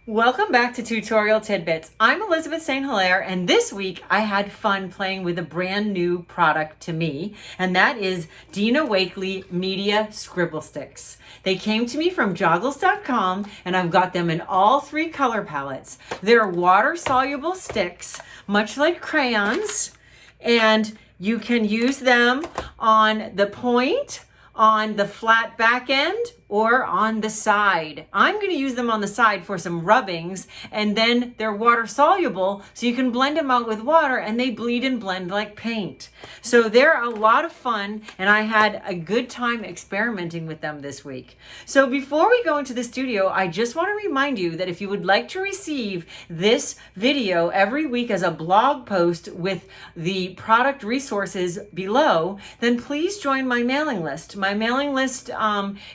Welcome back to Tutorial Tidbits. I'm Elizabeth St. Hilaire, and this week I had fun playing with a brand new product to me, and that is Dina Wakley Media Scribble Sticks. They came to me from joggles.com, and I've got them in all 3 color palettes. They're water-soluble sticks, much like crayons, and you can use them on the point, on the flat back end, or on the side. I'm going to use them on the side for some rubbings, and then they're water soluble, so you can blend them out with water and they bleed and blend like paint. So they're a lot of fun, and I had a good time experimenting with them this week. So before we go into the studio, I just want to remind you that if you would like to receive this video every week as a blog post with the product resources below, then please join my mailing list. My mailing list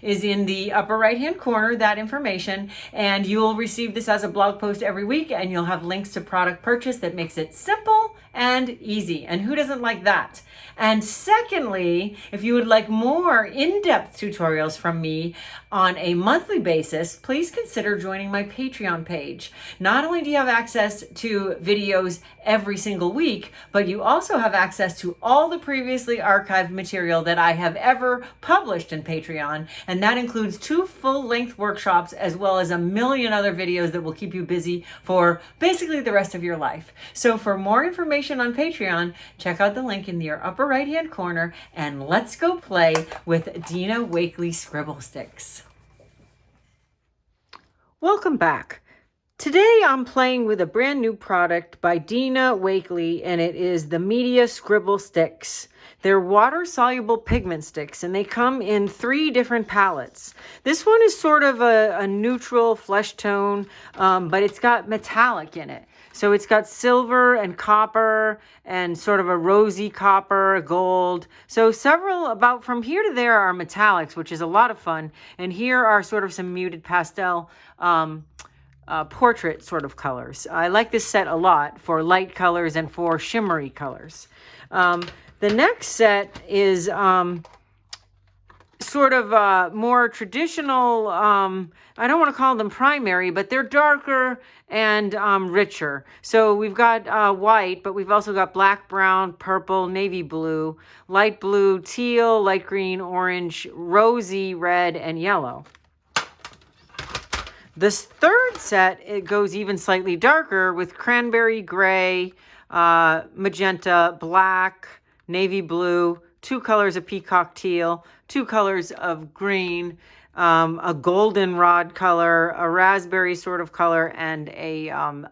is in the upper right hand corner, that information, and you will receive this as a blog post every week, and you'll have links to product purchase that makes it simple and easy. And who doesn't like that? And secondly, if you would like more in-depth tutorials from me on a monthly basis, please consider joining my Patreon page. Not only do you have access to videos every single week, but you also have access to all the previously archived material that I have ever published in Patreon, and that includes 2 full-length workshops as well as a million other videos that will keep you busy for basically the rest of your life. So for more information on Patreon, check out the link in your upper right-hand corner, and let's go play with Dina Wakley Scribble Sticks. Welcome back. Today I'm playing with a brand new product by Dina Wakley, and it is the Media Scribble Sticks. They're water-soluble pigment sticks, and they come in 3 different palettes. This one is sort of a neutral flesh tone, but it's got metallic in it. So it's got silver and copper and sort of a rosy copper, gold. So several, about from here to there, are metallics, which is a lot of fun. And here are sort of some muted pastel portrait sort of colors. I like this set a lot for light colors and for shimmery colors. The next set is sort of more traditional, I don't want to call them primary, but they're darker and richer. So we've got white, but we've also got black, brown, purple, navy blue, light blue, teal, light green, orange, rosy, red, and yellow. This third set, it goes even slightly darker with cranberry gray, magenta, black, navy blue, 2 colors of peacock teal, 2 colors of green, a goldenrod color, a raspberry sort of color, and a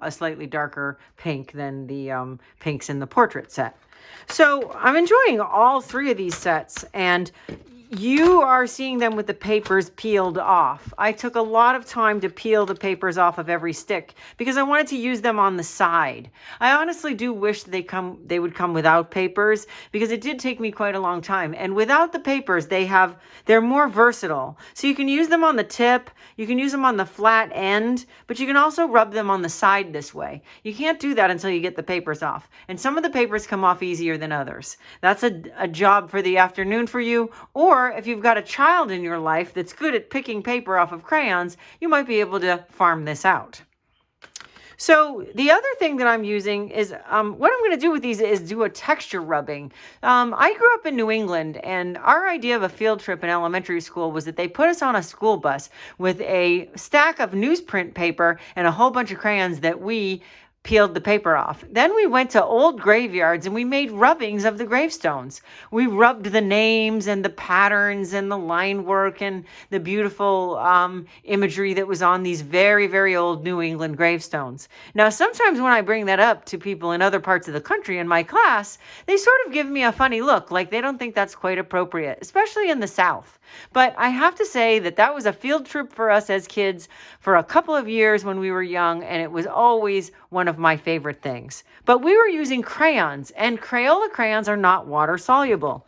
slightly darker pink than the pinks in the portrait set. So I'm enjoying all 3 of these sets, and you are seeing them with the papers peeled off. I took a lot of time to peel the papers off of every stick because I wanted to use them on the side. I honestly do wish they would come without papers, because it did take me quite a long time. And without the papers, they're more versatile. So you can use them on the tip, you can use them on the flat end, but you can also rub them on the side this way. You can't do that until you get the papers off. And some of the papers come off easier than others. That's a job for the afternoon for you, or if you've got a child in your life that's good at picking paper off of crayons, you might be able to farm this out. So the other thing that I'm using is, what I'm going to do with these is do a texture rubbing. I grew up in New England, and our idea of a field trip in elementary school was that they put us on a school bus with a stack of newsprint paper and a whole bunch of crayons that we peeled the paper off. Then we went to old graveyards and we made rubbings of the gravestones. We rubbed the names and the patterns and the line work and the beautiful imagery that was on these very, very old New England gravestones. Now, sometimes when I bring that up to people in other parts of the country in my class, they sort of give me a funny look, like they don't think that's quite appropriate, especially in the South. But I have to say that that was a field trip for us as kids for a couple of years when we were young, and it was always one of my favorite things. But we were using crayons, and Crayola crayons are not water soluble.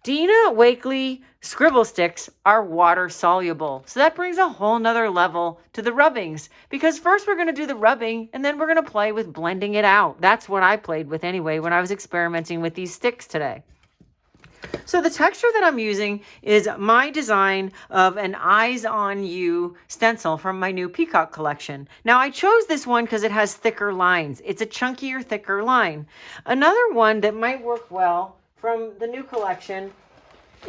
Dina Wakley Scribble Sticks are water soluble. So that brings a whole nother level to the rubbings, because first we're going to do the rubbing and then we're going to play with blending it out. That's what I played with anyway when I was experimenting with these sticks today. So the texture that I'm using is my design of an Eyes on You stencil from my new Peacock collection. Now I chose this one because it has thicker lines. It's a chunkier, thicker line. Another one that might work well from the new collection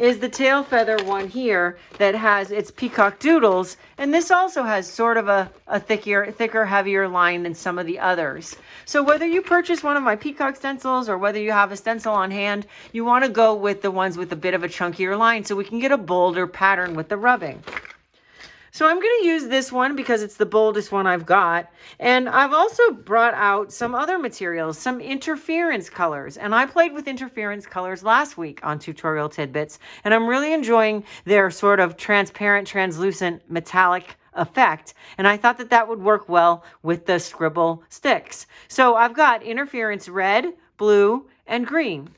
is the tail feather one here that has its peacock doodles, and this also has sort of a thicker, heavier line than some of the others. So whether you purchase one of my peacock stencils or whether you have a stencil on hand, you want to go with the ones with a bit of a chunkier line so we can get a bolder pattern with the rubbing. So I'm going to use this one because it's the boldest one I've got. And I've also brought out some other materials, some interference colors. And I played with interference colors last week on Tutorial Tidbits. And I'm really enjoying their sort of transparent, translucent, metallic effect. And I thought that that would work well with the Scribble sticks. So I've got interference red, blue, and green.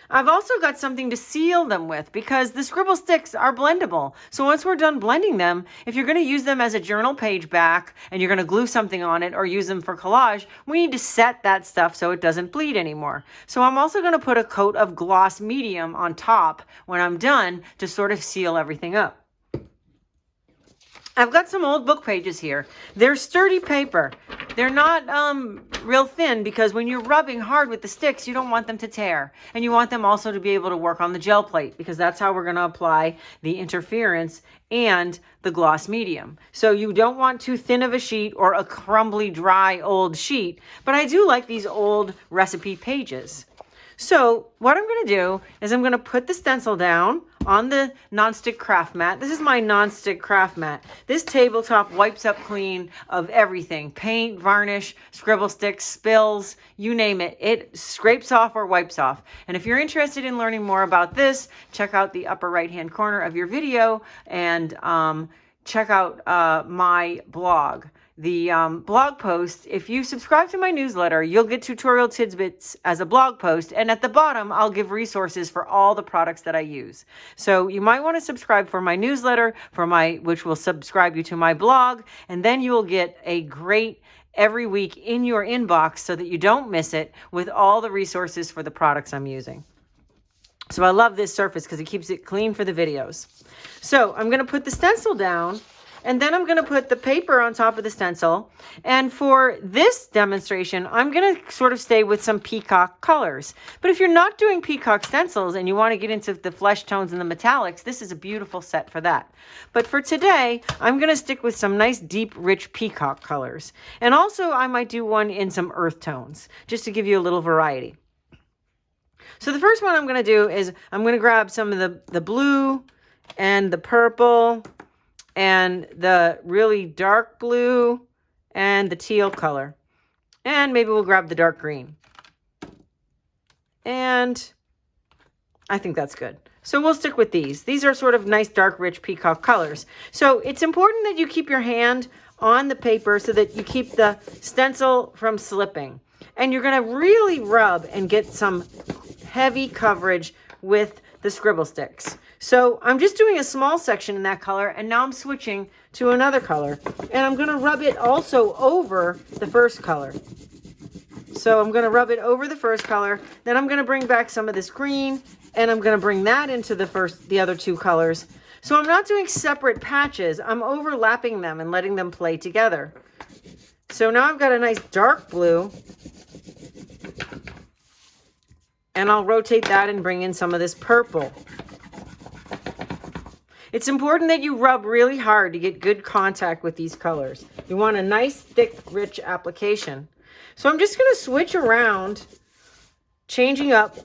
I've also got something to seal them with because the Scribble sticks are blendable. So once we're done blending them, if you're going to use them as a journal page back and you're going to glue something on it or use them for collage, we need to set that stuff so it doesn't bleed anymore. So I'm also going to put a coat of gloss medium on top when I'm done to sort of seal everything up. I've got some old book pages here. They're sturdy paper. They're not real thin because when you're rubbing hard with the sticks, you don't want them to tear. And you want them also to be able to work on the gel plate because that's how we're going to apply the interference and the gloss medium. So you don't want too thin of a sheet or a crumbly, dry, old sheet. But I do like these old recipe pages. So what I'm going to do is I'm going to put the stencil down on the nonstick craft mat. This is my nonstick craft mat. This tabletop wipes up clean of everything. Paint, varnish, scribble sticks, spills, you name it. It scrapes off or wipes off. And if you're interested in learning more about this, check out the upper right-hand corner of your video and check out my blog. The blog post, if you subscribe to my newsletter, you'll get tutorial tidbits as a blog post. And at the bottom, I'll give resources for all the products that I use. So you might want to subscribe for my newsletter, which will subscribe you to my blog. And then you will get a great every week in your inbox so that you don't miss it with all the resources for the products I'm using. So I love this surface because it keeps it clean for the videos. So I'm going to put the stencil down. And then I'm going to put the paper on top of the stencil. And for this demonstration, I'm going to sort of stay with some peacock colors. But if you're not doing peacock stencils and you want to get into the flesh tones and the metallics, this is a beautiful set for that. But for today, I'm going to stick with some nice, deep, rich peacock colors. And also, I might do one in some earth tones, just to give you a little variety. So the first one I'm going to do is I'm going to grab some of the blue and the purple and the really dark blue and the teal color. And maybe we'll grab the dark green. And I think that's good. So we'll stick with these. These are sort of nice, dark, rich peacock colors. So it's important that you keep your hand on the paper so that you keep the stencil from slipping. And you're going to really rub and get some heavy coverage with the scribble sticks. So I'm just doing a small section in that color, and now I'm switching to another color. And I'm going to rub it also over the first color. So I'm going to rub it over the first color. Then I'm going to bring back some of this green, and I'm going to bring that into the other two colors. So I'm not doing separate patches. I'm overlapping them and letting them play together. So now I've got a nice dark blue. And I'll rotate that and bring in some of this purple. It's important that you rub really hard to get good contact with these colors. You want a nice, thick, rich application. So I'm just going to switch around, changing up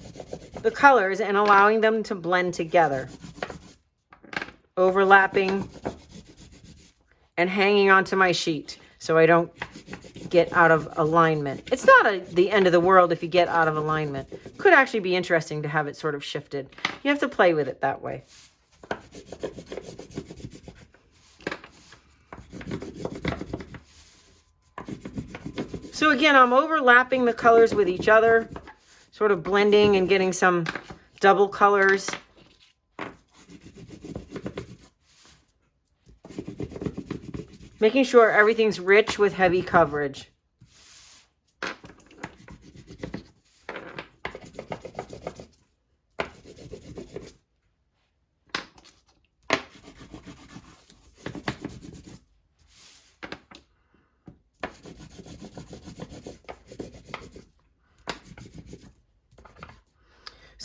the colors and allowing them to blend together. Overlapping and hanging onto my sheet so I don't get out of alignment. It's not the end of the world if you get out of alignment. It could actually be interesting to have it sort of shifted. You have to play with it that way. So again, I'm overlapping the colors with each other, sort of blending and getting some double colors. Making sure everything's rich with heavy coverage.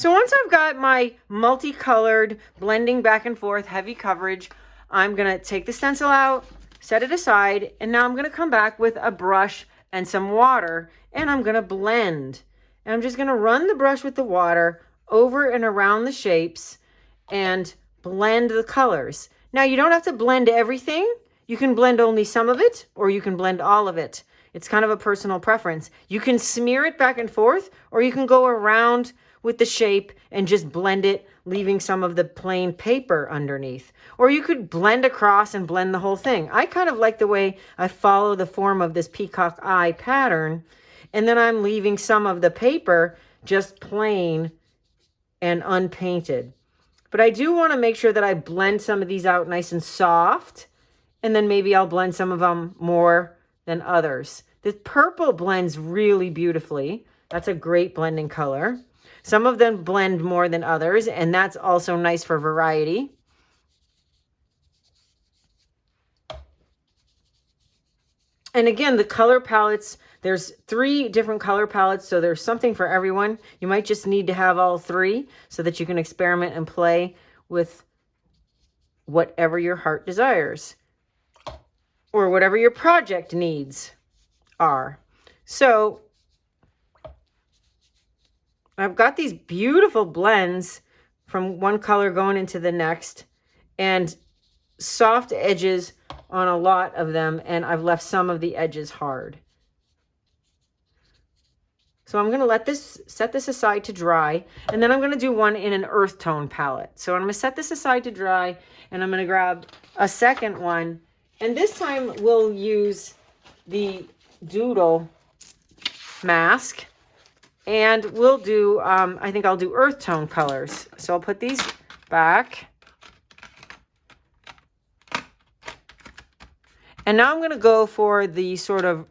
So once I've got my multicolored blending back and forth heavy coverage, I'm going to take the stencil out, set it aside, and now I'm going to come back with a brush and some water, and I'm going to blend. And I'm just going to run the brush with the water over and around the shapes and blend the colors. Now you don't have to blend everything. You can blend only some of it, or you can blend all of it. It's kind of a personal preference. You can smear it back and forth, or you can go around with the shape and just blend it, leaving some of the plain paper underneath. Or you could blend across and blend the whole thing. I kind of like the way I follow the form of this peacock eye pattern, and then I'm leaving some of the paper just plain and unpainted. But I do want to make sure that I blend some of these out nice and soft, and then maybe I'll blend some of them more than others. The purple blends really beautifully. That's a great blending color. Some of them blend more than others, and that's also nice for variety. And again, the color palettes, there's 3 different color palettes, so there's something for everyone. You might just need to have all 3 so that you can experiment and play with whatever your heart desires or whatever your project needs are. So I've got these beautiful blends from one color going into the next, and soft edges on a lot of them, and I've left some of the edges hard. So I'm going to set this aside to dry, and then I'm going to do one in an earth tone palette. So I'm going to set this aside to dry, and I'm going to grab a second one, and this time we'll use the Doodle mask. And we'll do, I think I'll do earth tone colors. So I'll put these back. And now I'm going to go for the sort of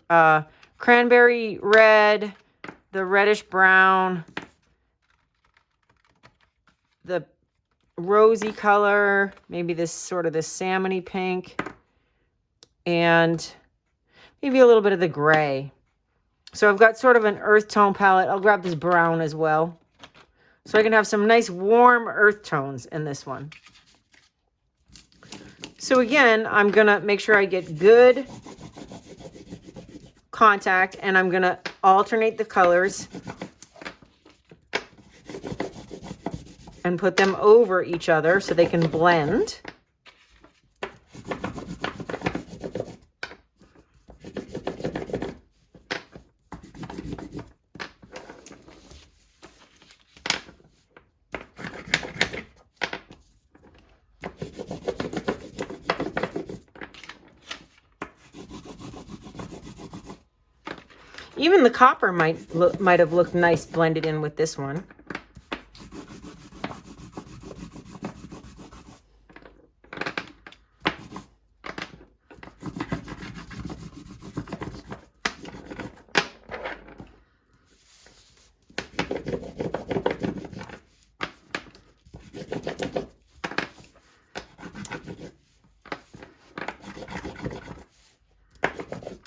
cranberry red, the reddish brown, the rosy color, maybe this sort of this salmony pink, and maybe a little bit of the gray. So I've got sort of an earth tone palette. I'll grab this brown as well, so I can have some nice warm earth tones in this one. So again, I'm going to make sure I get good contact, and I'm going to alternate the colors and put them over each other so they can blend. Even the copper might have looked nice blended in with this one.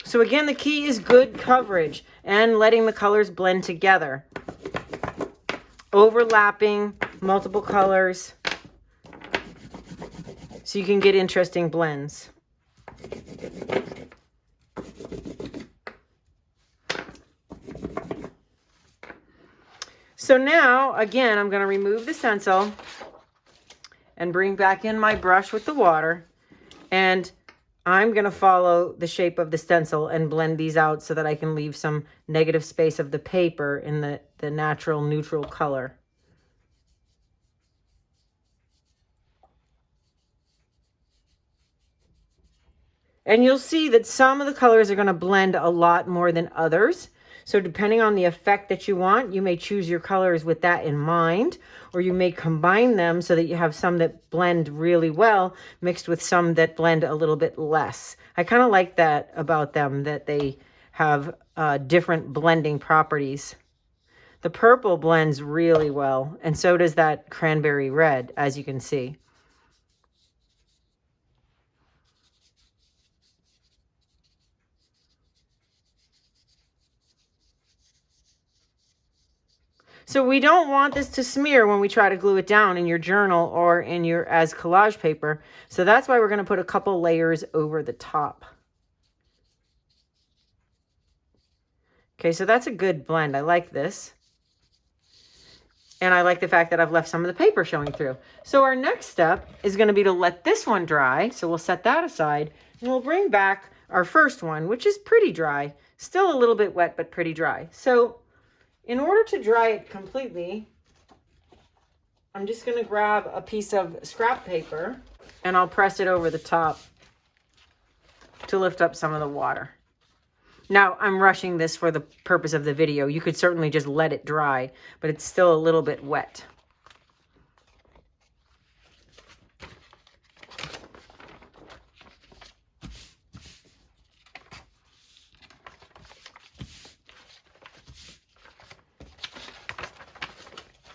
So again, the key is good coverage and letting the colors blend together. Overlapping multiple colors so you can get interesting blends. So now, again, I'm going to remove the stencil and bring back in my brush with the water, and I'm going to follow the shape of the stencil and blend these out so that I can leave some negative space of the paper in the natural neutral color. And you'll see that some of the colors are going to blend a lot more than others. So depending on the effect that you want, you may choose your colors with that in mind, or you may combine them so that you have some that blend really well mixed with some that blend a little bit less. I kind of like that about them, that they have different blending properties. The purple blends really well, and so does that cranberry red, as you can see. So we don't want this to smear when we try to glue it down in your journal or in your as collage paper. So that's why we're going to put a couple layers over the top. Okay, so that's a good blend. I like this. And I like the fact that I've left some of the paper showing through. So our next step is going to be to let this one dry. So we'll set that aside and we'll bring back our first one, which is pretty dry. Still a little bit wet, but pretty dry. So in order to dry it completely, I'm just going to grab a piece of scrap paper and I'll press it over the top to lift up some of the water. Now, I'm rushing this for the purpose of the video. You could certainly just let it dry, but it's still a little bit wet.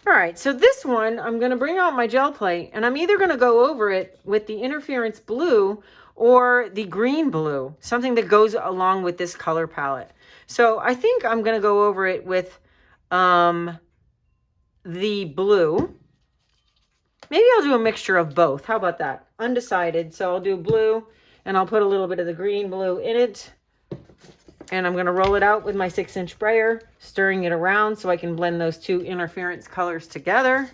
All right, so this one, I'm going to bring out my gel plate, and I'm either going to go over it with the interference blue or the green blue, something that goes along with this color palette. So I think I'm going to go over it with the blue. Maybe I'll do a mixture of both. How about that? Undecided. So I'll do blue, and I'll put a little bit of the green blue in it. And I'm going to roll it out with my 6-inch sprayer, stirring it around so I can blend those two interference colors together.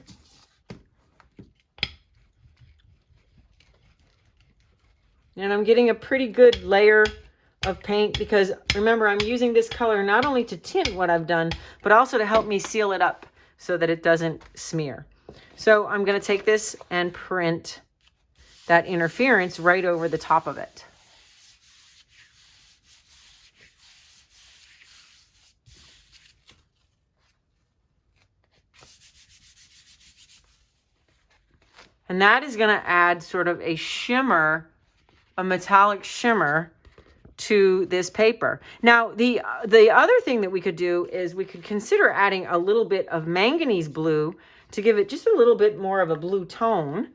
And I'm getting a pretty good layer of paint because remember, I'm using this color not only to tint what I've done, but also to help me seal it up so that it doesn't smear. So I'm going to take this and print that interference right over the top of it. And that is going to add sort of a shimmer, a metallic shimmer to this paper. Now, the other thing that we could do is we could consider adding a little bit of manganese blue to give it just a little bit more of a blue tone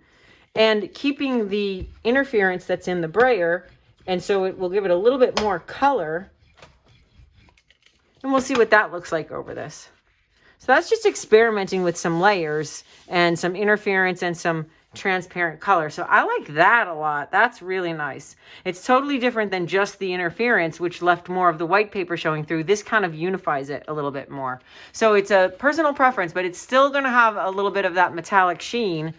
and keeping the interference that's in the brayer. And so it will give it a little bit more color. And we'll see what that looks like over this. So that's just experimenting with some layers and some interference and some transparent color. So I like that a lot. That's really nice. It's totally different than just the interference, which left more of the white paper showing through. This kind of unifies it a little bit more. So it's a personal preference, but it's still going to have a little bit of that metallic sheen.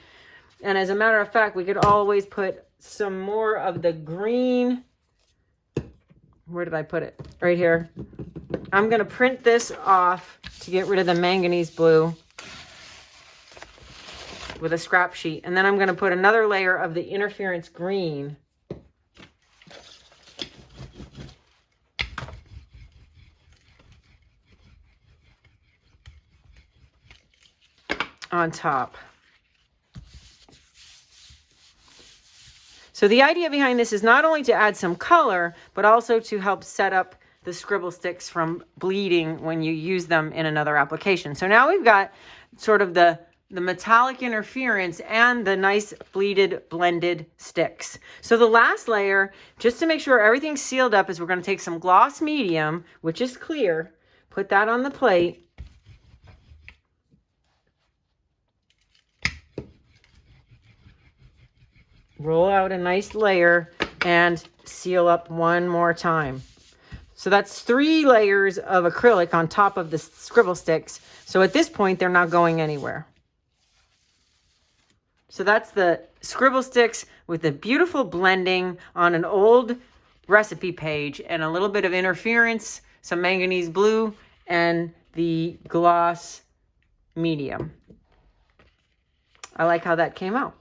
And as a matter of fact, we could always put some more of the green. Where did I put it? Right here. I'm going to print this off to get rid of the manganese blue with a scrap sheet. And then I'm going to put another layer of the interference green on top. So the idea behind this is not only to add some color, but also to help set up the scribble sticks from bleeding when you use them in another application. So now we've got sort of the metallic interference and the nice bleeded blended sticks. So the last layer, just to make sure everything's sealed up, is we're going to take some gloss medium, which is clear, put that on the plate. Roll out a nice layer and seal up one more time. So that's 3 layers of acrylic on top of the scribble sticks. So at this point, they're not going anywhere. So that's the scribble sticks with the beautiful blending on an old recipe page and a little bit of interference, some manganese blue, and the gloss medium. I like how that came out.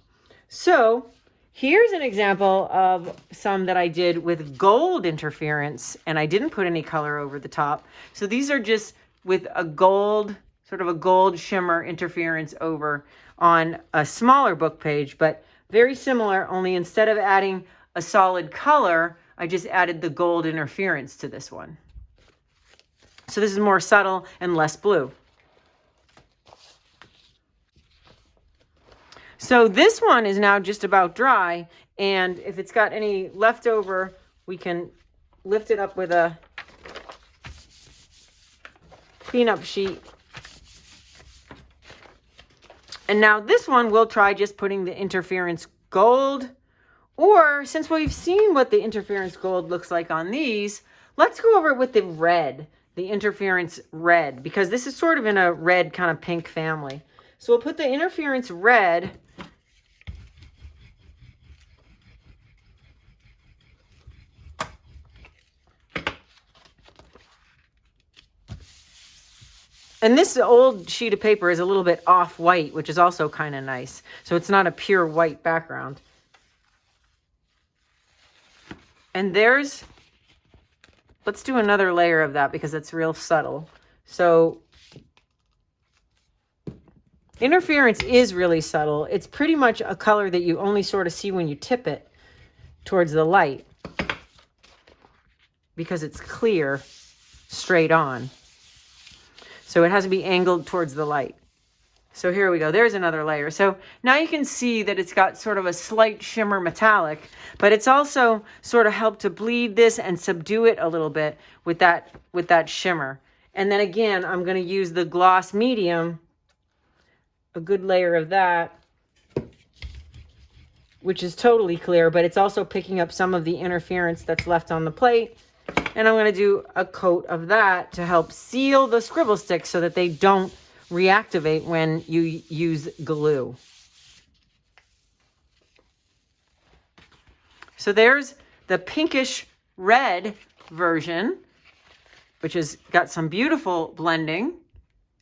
So here's an example of some that I did with gold interference, and I didn't put any color over the top. So these are just with a gold, sort of a gold shimmer interference over on a smaller book page, but very similar, only instead of adding a solid color, I just added the gold interference to this one. So this is more subtle and less blue. So this one is now just about dry, and if it's got any leftover, we can lift it up with a cleanup sheet And now this one, we'll try just putting the interference gold, or since we've seen what the interference gold looks like on these, let's go over it with the red, the interference red, because this is sort of in a red kind of pink family. So we'll put the interference red and this old sheet of paper is a little bit off-white, which is also kind of nice. So it's not a pure white background. And there's, let's do another layer of that because it's real subtle. So interference is really subtle. It's pretty much a color that you only sort of see when you tip it towards the light because it's clear straight on. So it has to be angled towards the light. So here we go. There's another layer. So now you can see that it's got sort of a slight shimmer metallic, but it's also sort of helped to bleed this and subdue it a little bit with that shimmer. And then again, I'm going to use the gloss medium, a good layer of that, which is totally clear, but it's also picking up some of the interference that's left on the plate. And I'm going to do a coat of that to help seal the scribble sticks so that they don't reactivate when you use glue. So there's the pinkish red version, which has got some beautiful blending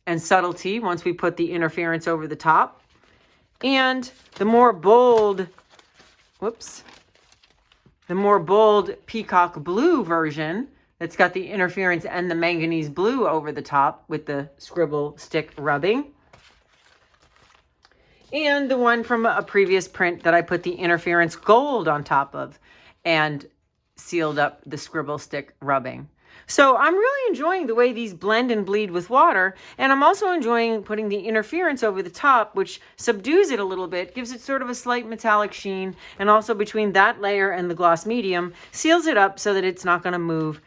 and subtlety once we put the interference over the top. And the more bold, the more bold peacock blue version that's got the interference and the manganese blue over the top with the scribble stick rubbing. And the one from a previous print that I put the interference gold on top of and sealed up the scribble stick rubbing. So I'm really enjoying the way these blend and bleed with water, and I'm also enjoying putting the interference over the top, which subdues it a little bit, gives it sort of a slight metallic sheen, and also between that layer and the gloss medium, seals it up so that it's not going to move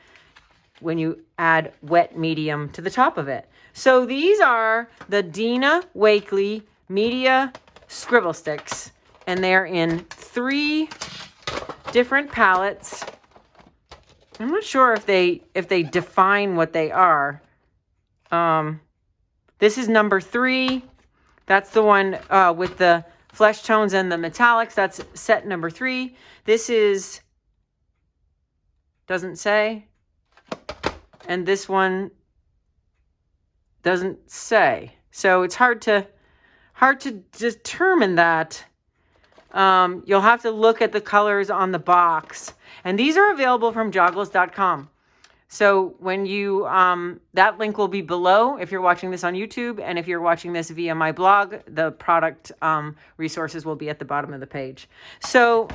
when you add wet medium to the top of it. So these are the Dina Wakley Media Scribble Sticks, and they're in 3 different palettes. I'm not sure if they define what they are. This is number 3. That's the one with the flesh tones and the metallics. That's set number 3. This is, doesn't say. And this one doesn't say. So it's hard to determine that. You'll have to look at the colors on the box. And these are available from joggles.com. So when you, that link will be below if you're watching this on YouTube. And if you're watching this via my blog, the product resources will be at the bottom of the page. So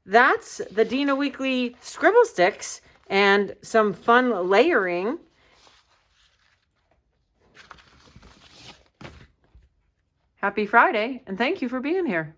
that's the Dina Wakley Scribble Sticks and some fun layering. Happy Friday, and thank you for being here.